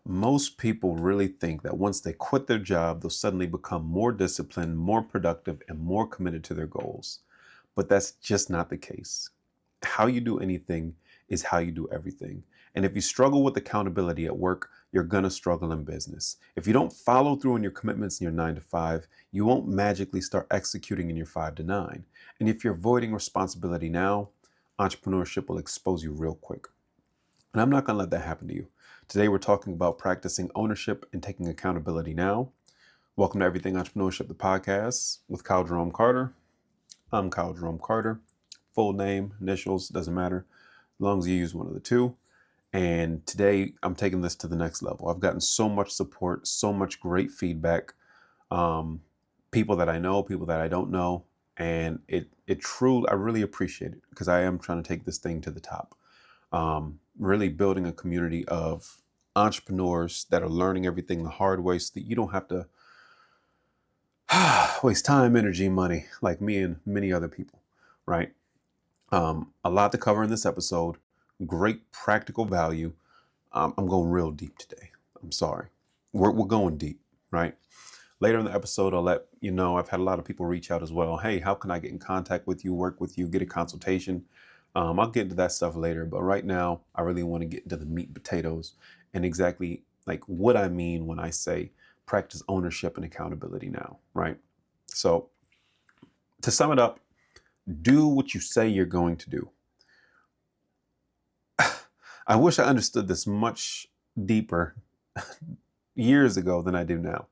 Most people really think that once they quit their job, they'll suddenly become more disciplined, more productive, and more committed to their goals. But that's just not the case. How you do anything is how you do everything. And if you struggle with accountability at work, you're going to struggle in business. If you don't follow through on your commitments in your 9 to 5, you won't magically start executing in your 5 to 9. And if you're avoiding responsibility now, entrepreneurship will expose you real quick. And I'm not going to let that happen to you. Today, we're talking about practicing ownership and taking accountability now. Welcome to Everything Entrepreneurship, the podcast with Kyle Jerome Carter. I'm Kyle Jerome Carter. Full name, initials, doesn't matter, as long as you use one of the two. And today, I'm taking this to the next level. I've gotten so much support, so much great feedback. People that I know, people that I don't know. And it truly, I really appreciate it because I am trying to take this thing to the top. Really building a community of entrepreneurs that are learning everything the hard way so that you don't have to waste time, energy, money like me and many other people, right? A lot to cover in this episode. Great practical value. I'm going real deep today. I'm sorry. We're going deep, right? Later in the episode, I'll let you know, I've had a lot of people reach out as well. Hey, how can I get in contact with you, work with you, get a consultation? I'll get into that stuff later, but right now I really want to get into the meat and potatoes and exactly like what I mean when I say practice ownership and accountability now, right? So to sum it up, do what you say you're going to do. I wish I understood this much deeper years ago than I do now.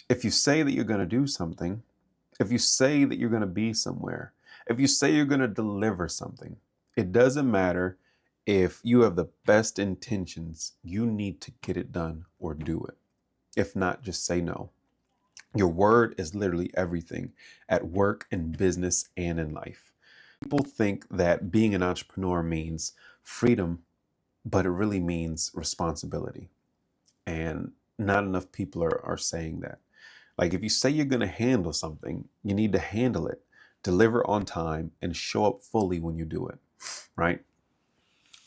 If you say that you're going to do something, if you say that you're going to be somewhere, if you say you're going to deliver something, it doesn't matter if you have the best intentions, you need to get it done or do it. If not, just say no. Your word is literally everything at work, in business, and in life. People think that being an entrepreneur means freedom, but it really means responsibility. And not enough people are saying that. Like if you say you're going to handle something, you need to handle it, deliver on time, and show up fully when you do it, right?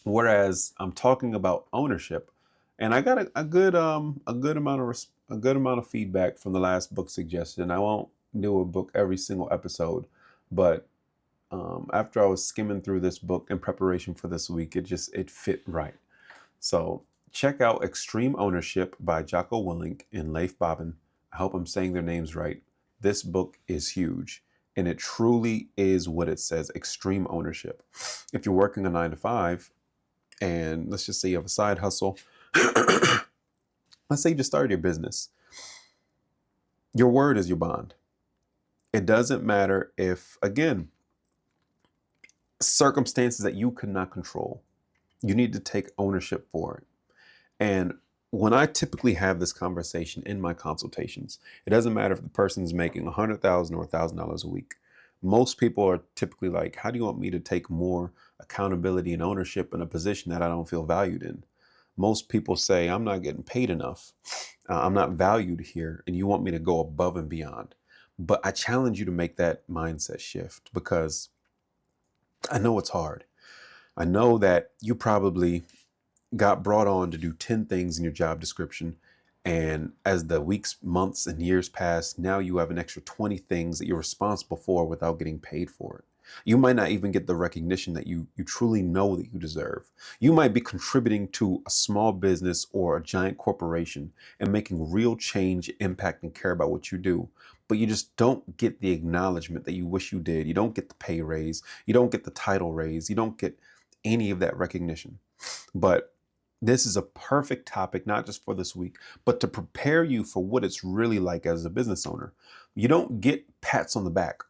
Whereas I'm talking about ownership, and I got a good amount of feedback from the last book suggestion. I won't do a book every single episode, but after I was skimming through this book in preparation for this week, it fit right. So check out Extreme Ownership by Jocko Willink and Leif Babin. I hope I'm saying their names right. This book is huge, and it truly is what it says, extreme ownership. If you're working a 9 to 5, and let's just say you have a side hustle, let's say you just started your business, your word is your bond. It doesn't matter if, again, circumstances that you could not control, you need to take ownership for it. And when I typically have this conversation in my consultations, it doesn't matter if the person's making $100,000 or $1,000 a week. Most people are typically like, how do you want me to take more accountability and ownership in a position that I don't feel valued in? Most people say, I'm not getting paid enough. I'm not valued here, and you want me to go above and beyond. But I challenge you to make that mindset shift because I know it's hard. I know that you probably got brought on to do 10 things in your job description. And as the weeks, months, and years pass, now you have an extra 20 things that you're responsible for without getting paid for it. You might not even get the recognition that you truly know that you deserve. You might be contributing to a small business or a giant corporation and making real change, impact, and care about what you do. But you just don't get the acknowledgement that you wish you did. You don't get the pay raise. You don't get the title raise. You don't get any of that recognition. But this is a perfect topic, not just for this week, but to prepare you for what it's really like as a business owner. You don't get pats on the back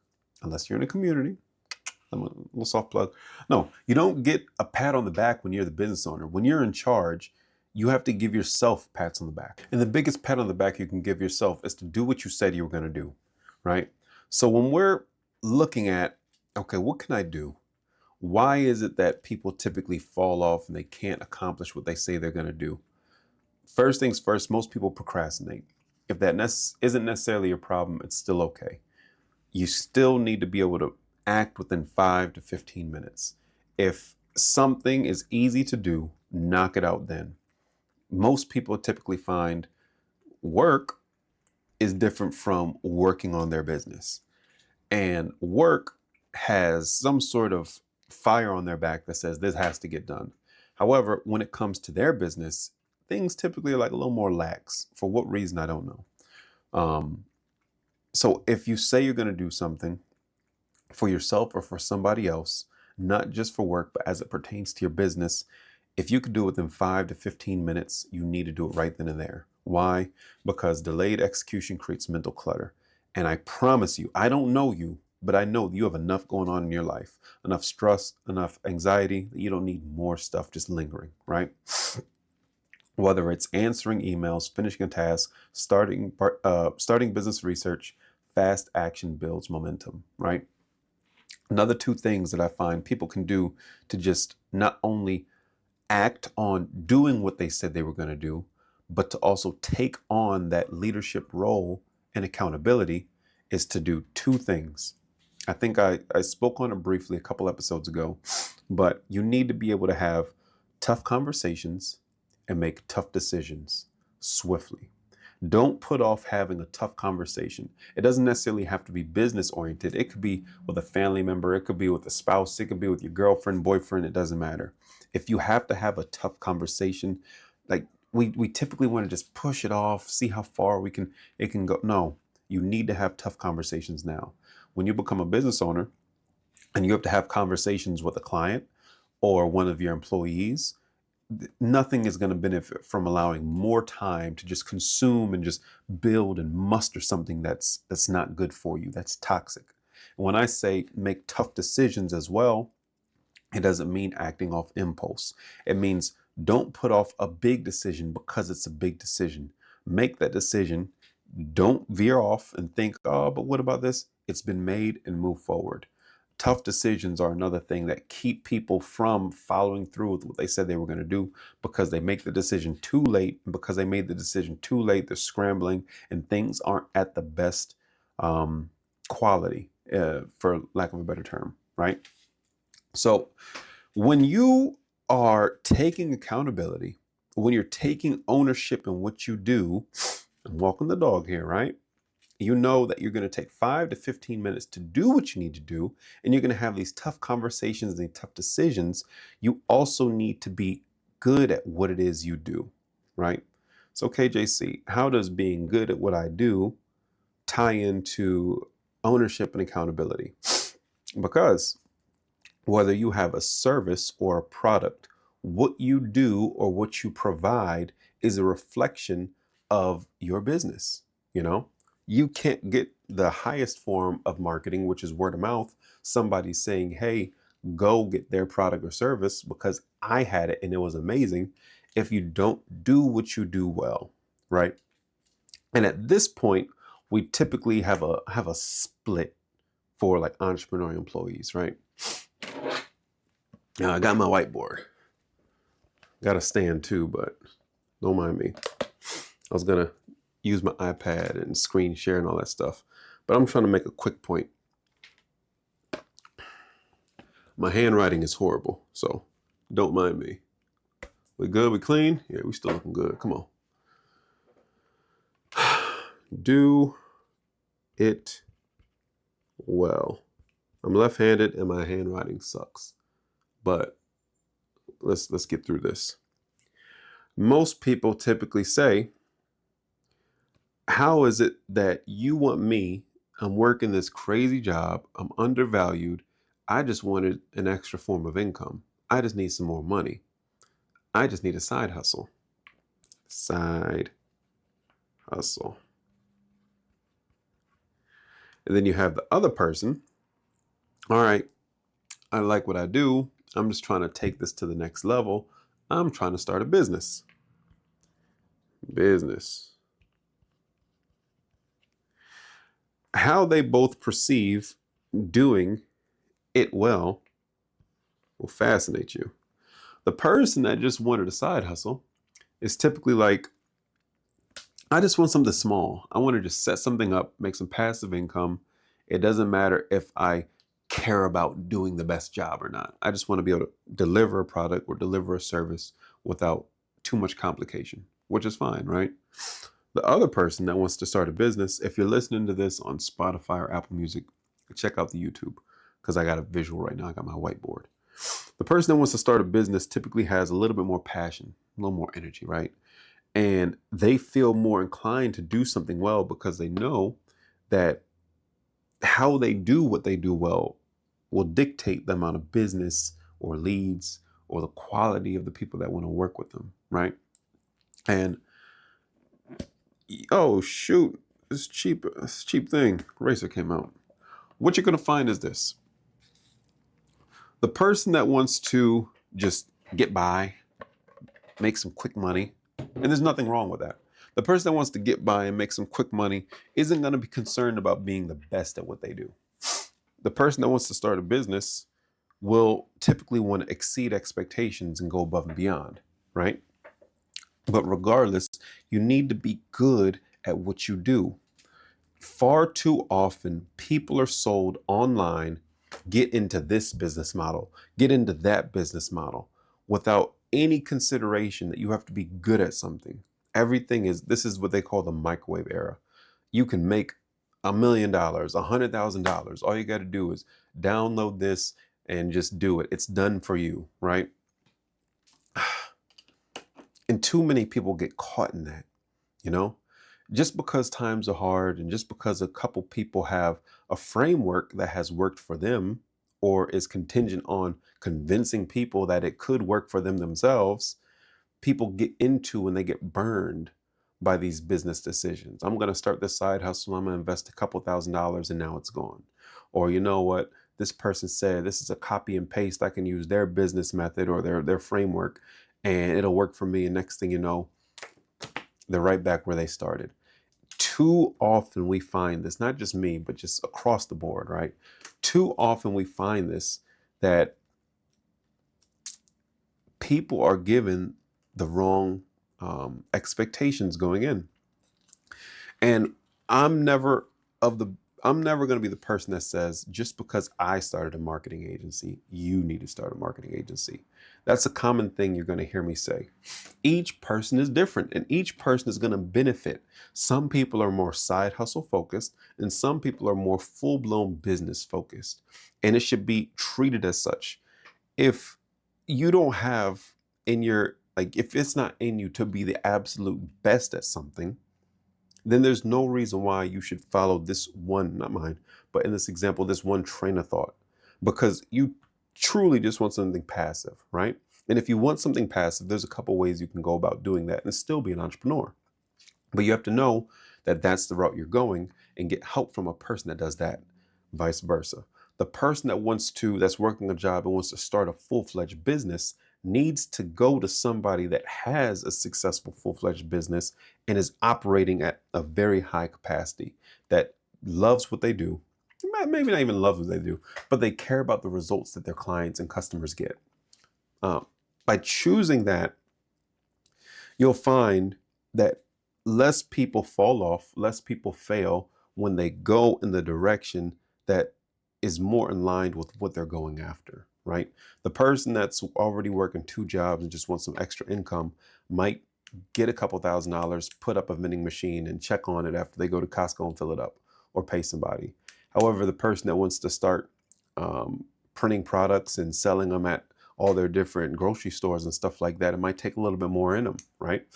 unless you're in a community. I'm a little soft plug. No, you don't get a pat on the back when you're the business owner. When you're in charge, you have to give yourself pats on the back. And the biggest pat on the back you can give yourself is to do what you said you were going to do, right? So when we're looking at, okay, what can I do? Why is it that people typically fall off and they can't accomplish what they say they're going to do? First things first, most people procrastinate. If that isn't necessarily your problem, it's still okay. You still need to be able to act within 5 to 15 minutes. If something is easy to do, knock it out then. Most people typically find work is different from working on their business. And work has some sort of fire on their back that says this has to get done. However, when it comes to their business, things typically are like a little more lax. For what reason, I don't know. So if you say you're going to do something for yourself or for somebody else, not just for work, but as it pertains to your business, if you could do it within 5 to 15 minutes, you need to do it right then and there. Why? Because delayed execution creates mental clutter. And I promise you, I don't know you, but I know you have enough going on in your life, enough stress, enough anxiety that you don't need more stuff just lingering, right? Whether it's answering emails, finishing a task, starting business research, fast action builds momentum, right? Another two things that I find people can do to just not only act on doing what they said they were going to do, but to also take on that leadership role and accountability is to do two things. I think I spoke on it briefly a couple episodes ago, but you need to be able to have tough conversations and make tough decisions swiftly. Don't put off having a tough conversation. It doesn't necessarily have to be business oriented. It could be with a family member. It could be with a spouse. It could be with your girlfriend, boyfriend. It doesn't matter. If you have to have a tough conversation, like we typically want to just push it off, see how far it can go. No, you need to have tough conversations now. When you become a business owner and you have to have conversations with a client or one of your employees, nothing is going to benefit from allowing more time to just consume and just build and muster something that's not good for you, that's toxic. And when I say make tough decisions as well, it doesn't mean acting off impulse. It means don't put off a big decision because it's a big decision. Make that decision. Don't veer off and think, oh, but what about this? It's been made, and move forward. Tough decisions are another thing that keep people from following through with what they said they were going to do because they make the decision too late. And because they made the decision too late, they're scrambling and things aren't at the best quality, for lack of a better term, right? So when you are taking accountability, when you're taking ownership in what you do, I'm walking the dog here, right? You know that you're going to take 5 to 15 minutes to do what you need to do, and you're going to have these tough conversations and tough decisions. You also need to be good at what it is you do, right? So, KJC, how does being good at what I do tie into ownership and accountability? Because whether you have a service or a product, what you do or what you provide is a reflection of your business. You can't get the highest form of marketing, which is word of mouth, somebody saying, hey, go get their product or service because I had it and it was amazing, if you don't do what you do well, right? And at this point, we typically have a split for like entrepreneurial employees, right? Now I got my whiteboard. Got a stand too, but don't mind me. I was gonna use my iPad and screen share and all that stuff, but I'm trying to make a quick point. My handwriting is horrible, so don't mind me. We good? We clean? Yeah, we still looking good. Come on. Do it well. I'm left-handed and my handwriting sucks, but let's get through this. Most people typically say, how is it that you want me? I'm working this crazy job. I'm undervalued. I just wanted an extra form of income. I just need some more money. I just need a side hustle. Side hustle. And then you have the other person. All right, I like what I do. I'm just trying to take this to the next level. I'm trying to start a business. How they both perceive doing it well will fascinate you. The person that just wanted a side hustle is typically like, I just want something small. I want to just set something up, make some passive income. It doesn't matter if I care about doing the best job or not. I just want to be able to deliver a product or deliver a service without too much complication, which is fine, right? The other person that wants to start a business, if you're listening to this on Spotify or Apple Music, check out the YouTube because I got a visual right now. I got my whiteboard. The person that wants to start a business typically has a little bit more passion, a little more energy, right? And they feel more inclined to do something well because they know that how they do what they do well will dictate the amount of business or leads or the quality of the people that want to work with them, right? And oh shoot, this cheap thing. Racer came out. What you're gonna find is this. The person that wants to just get by, make some quick money, and there's nothing wrong with that. The person that wants to get by and make some quick money isn't gonna be concerned about being the best at what they do. The person that wants to start a business will typically want to exceed expectations and go above and beyond, right? But regardless, you need to be good at what you do. Far too often, people are sold online, get into this business model, get into that business model, without any consideration that you have to be good at something. This is what they call the microwave era. You can make $1 million, $100,000. All you got to do is download this and just do it. It's done for you, right? And too many people get caught in that, you know? Just because times are hard and just because a couple people have a framework that has worked for them or is contingent on convincing people that it could work for them themselves, people get into and they get burned by these business decisions. I'm going to start this side hustle. I'm going to invest a couple $1,000s and now it's gone. Or you know what? This person said this is a copy and paste. I can use their business method or their framework and it'll work for me. And next thing you know, they're right back where they started. Too often we find this, not just me, but just across the board, right? Too often we find this, that people are given the wrong expectations going in. And I'm never going to be the person that says, just because I started a marketing agency, you need to start a marketing agency. That's a common thing you're going to hear me say. Each person is different and each person is going to benefit. Some people are more side hustle focused and some people are more full-blown business focused. And it should be treated as such. If you don't have if it's not in you to be the absolute best at something, then there's no reason why you should follow this one, not mine, but in this example, this one train of thought, because you truly just want something passive, right? And if you want something passive, there's a couple ways you can go about doing that and still be an entrepreneur. But you have to know that that's the route you're going and get help from a person that does that, vice versa. The person that's working a job and wants to start a full-fledged business needs to go to somebody that has a successful full-fledged business and is operating at a very high capacity, that loves what they do, maybe not even loves what they do, but they care about the results that their clients and customers get. By choosing that, you'll find that less people fall off, less people fail when they go in the direction that is more in line with what they're going after, right? The person that's already working 2 jobs and just wants some extra income might get a couple $1,000s, put up a vending machine and check on it after they go to Costco and fill it up or pay somebody. However, the person that wants to start printing products and selling them at all their different grocery stores and stuff like that, it might take a little bit more in them, right?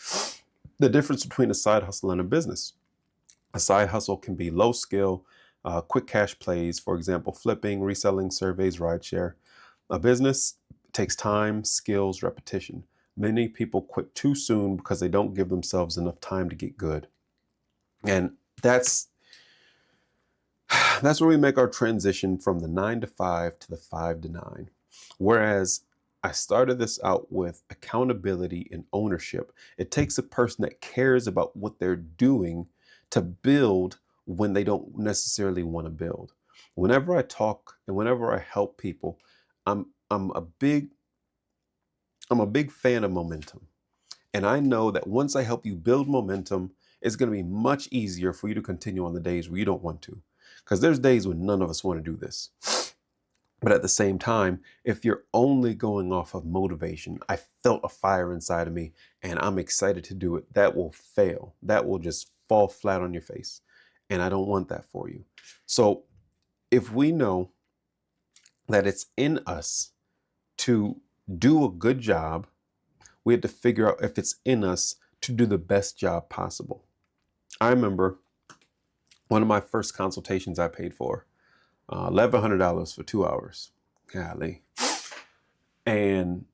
The difference between a side hustle and a business. A side hustle can be low skill, quick cash plays, for example, flipping, reselling, surveys, rideshare. A business takes time, skills, repetition. Many people quit too soon because they don't give themselves enough time to get good. And that's where we make our transition from the 9 to 5 to the 5 to 9. Whereas I started this out with accountability and ownership. It takes a person that cares about what they're doing to build when they don't necessarily want to build. Whenever I talk and whenever I help people, I'm a big fan of momentum. And I know that once I help you build momentum, it's going to be much easier for you to continue on the days where you don't want to. Because there's days when none of us want to do this. But at the same time, if you're only going off of motivation, I felt a fire inside of me and I'm excited to do it, that will fail. That will just fall flat on your face. And I don't want that for you. So if we know that it's in us to do a good job, we have to figure out if it's in us to do the best job possible. I remember one of my first consultations I paid for, $1,100 for 2 hours. Golly. And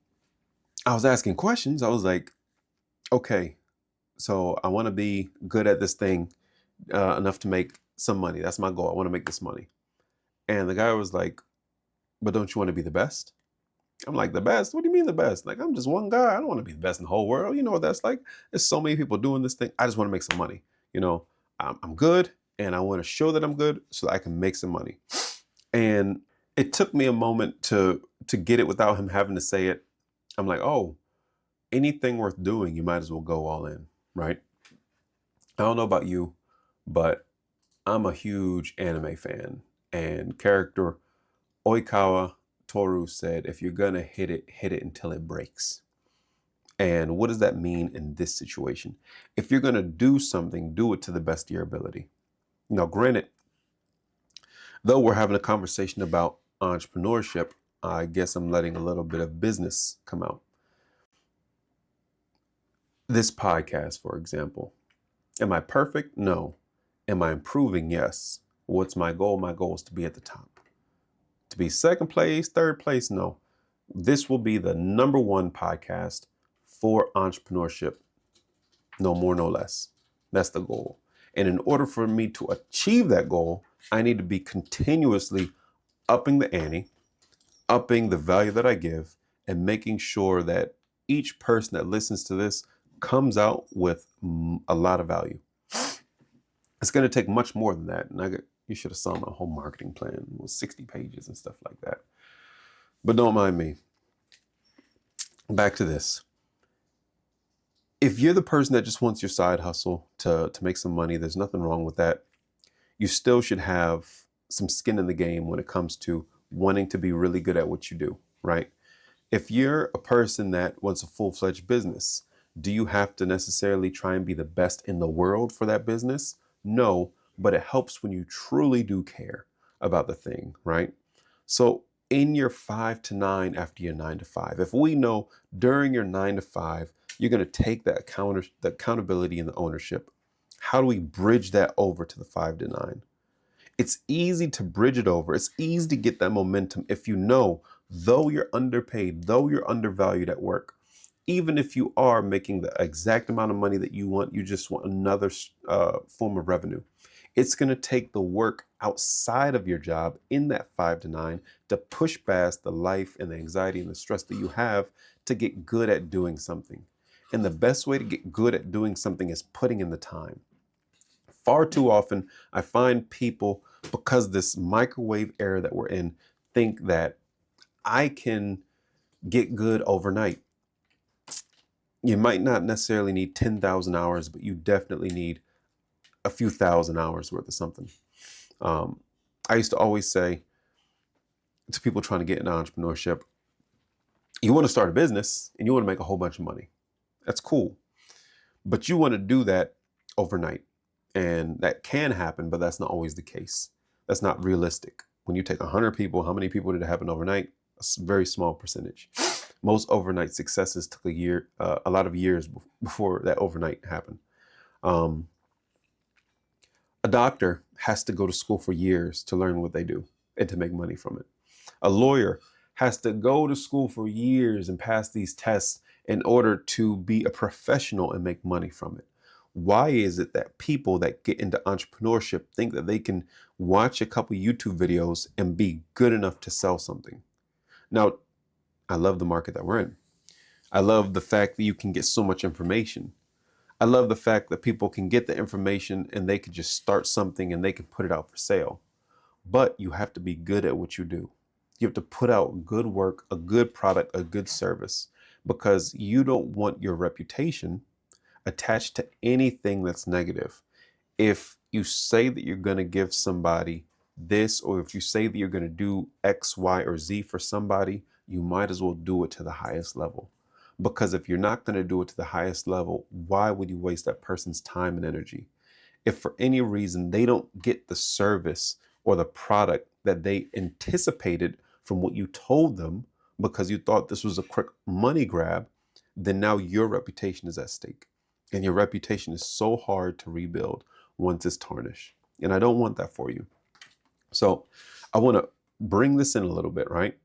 I was asking questions. I was like, okay, so I want to be good at this thing enough to make some money. That's my goal. I want to make this money. And the guy was like, but don't you want to be the best? I'm like, the best? What do you mean the best? Like, I'm just one guy. I don't want to be the best in the whole world. You know what that's like? There's so many people doing this thing. I just want to make some money. You know, I'm good and I want to show that I'm good so that I can make some money. And it took me a moment to get it without him having to say it. I'm like, oh, anything worth doing, you might as well go all in, right? I don't know about you, but I'm a huge anime fan. And character Oikawa Toru said, if you're gonna hit it until it breaks. And what does that mean in this situation? If you're gonna do something, do it to the best of your ability. Now, granted, though we're having a conversation about entrepreneurship, I guess I'm letting a little bit of business come out. This podcast, for example, am I perfect? No. Am I improving? Yes. What's my goal? My goal is to be at the top. To be second place, third place? No. This will be the #1 podcast for entrepreneurship. No more, no less. That's the goal. And in order for me to achieve that goal, I need to be continuously upping the ante, upping the value that I give, and making sure that each person that listens to this comes out with a lot of value. It's going to take much more than that. And you should have saw my whole marketing plan. It was 60 pages and stuff like that. But don't mind me. Back to this. If you're the person that just wants your side hustle to make some money, there's nothing wrong with that. You still should have some skin in the game when it comes to wanting to be really good at what you do, right? If you're a person that wants a full-fledged business, do you have to necessarily try and be the best in the world for that business? No, but it helps when you truly do care about the thing, right? So in your 5 to 9 after your 9 to 5, if we know during your 9 to 5, you're going to take the accountability and the ownership, how do we bridge that over to the 5 to 9? It's easy to bridge it over. It's easy to get that momentum if you know, though you're underpaid, though you're undervalued at work, even if you are making the exact amount of money that you want, you just want another form of revenue. It's going to take the work outside of your job in that 5 to 9 to push past the life and the anxiety and the stress that you have to get good at doing something. And the best way to get good at doing something is putting in the time. Far too often, I find people, because this microwave era that we're in, think that I can get good overnight. You might not necessarily need 10,000 hours, but you definitely need a few thousand hours worth of something. I used to always say to people trying to get into entrepreneurship, you want to start a business and you want to make a whole bunch of money. That's cool. But you want to do that overnight. And that can happen, but that's not always the case. That's not realistic. When you take 100 people, how many people did it happen overnight? A very small percentage. Most overnight successes took a lot of years before that overnight happened. A doctor has to go to school for years to learn what they do and to make money from it. A lawyer has to go to school for years and pass these tests in order to be a professional and make money from it. Why is it that people that get into entrepreneurship think that they can watch a couple YouTube videos and be good enough to sell something? Now, I love the market that we're in. I love the fact that you can get so much information. I love the fact that people can get the information and they can just start something and they can put it out for sale. But you have to be good at what you do. You have to put out good work, a good product, a good service, because you don't want your reputation attached to anything that's negative. If you say that you're going to give somebody this, or if you say that you're going to do X, Y, or Z for somebody, you might as well do it to the highest level. Because if you're not going to do it to the highest level, why would you waste that person's time and energy? If for any reason they don't get the service or the product that they anticipated from what you told them because you thought this was a quick money grab, then now your reputation is at stake. And your reputation is so hard to rebuild once it's tarnished. And I don't want that for you. So I want to bring this in a little bit, right?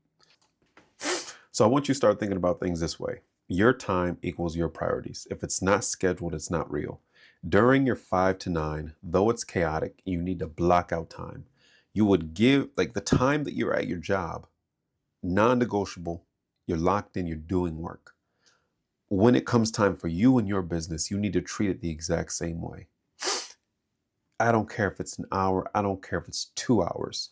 So I want you to start thinking about things this way. Your time equals your priorities. If it's not scheduled, it's not real. During your 5 to 9, though it's chaotic, you need to block out time. You would give, like, the time that you're at your job, non-negotiable, you're locked in, you're doing work. When it comes time for you and your business, you need to treat it the exact same way. I don't care if it's an hour, I don't care if it's 2 hours,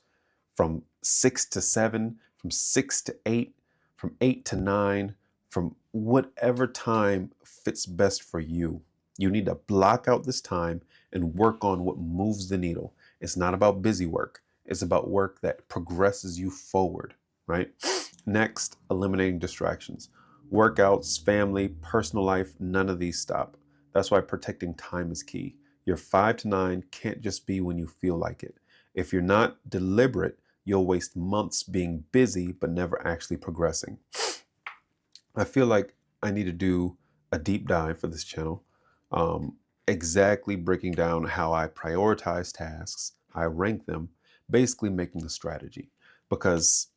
from 6 to 7, from 6 to 8, from 8 to 9, from whatever time fits best for you. You need to block out this time and work on what moves the needle. It's not about busy work. It's about work that progresses you forward, right? Next, eliminating distractions. Workouts, family, personal life, none of these stop. That's why protecting time is key. Your 5 to 9 can't just be when you feel like it. If you're not deliberate, you'll waste months being busy but never actually progressing. I feel like I need to do a deep dive for this channel, exactly breaking down how I prioritize tasks, how I rank them, basically making a strategy. Because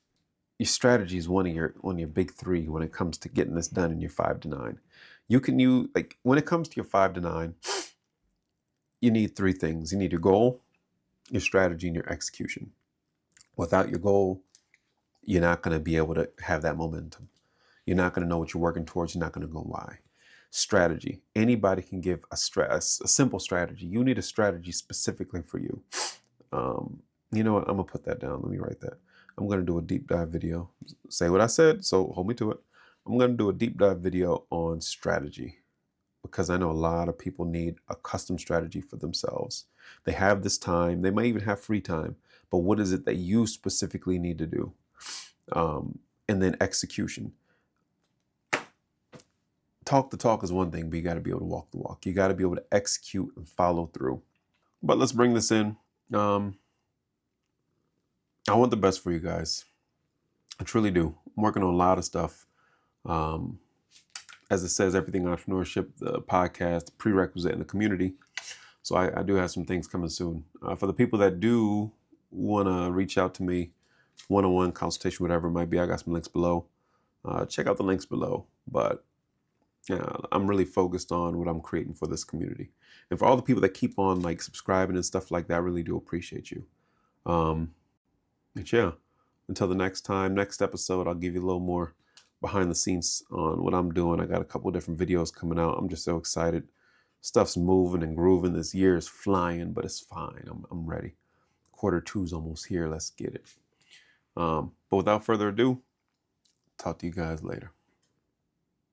your strategy is one of your big three when it comes to getting this done in your 5 to 9. When it comes to your 5 to 9, you need three things. You need your goal, your strategy, and your execution. Without your goal, you're not going to be able to have that momentum. You're not going to know what you're working towards. You're not going to go why. Strategy. Anybody can give a simple strategy. You need a strategy specifically for you. You know what? I'm going to put that down. Let me write that. I'm going to do a deep dive video. Say what I said, so hold me to it. I'm going to do a deep dive video on strategy because I know a lot of people need a custom strategy for themselves. They have this time. They might even have free time. But what is it that you specifically need to do? And then execution. Talk the talk is one thing, but you got to be able to walk the walk. You got to be able to execute and follow through. But let's bring this in. I want the best for you guys. I truly do. I'm working on a lot of stuff. As it says, everything entrepreneurship, the podcast, the prerequisite, and the community. So I do have some things coming soon. For the people that do want to reach out to me, one-on-one consultation, whatever it might be, I got some links below. Check out the links below. But I'm really focused on what I'm creating for this community. And for all the people that keep on like subscribing and stuff like that, I really do appreciate you. But yeah, until the next time, next episode, I'll give you a little more behind the scenes on what I'm doing. I got a couple of different videos coming out. I'm just so excited. Stuff's moving and grooving. This year is flying, but it's fine. I'm ready. Q2's almost here. Let's get it. But without further ado, talk to you guys later.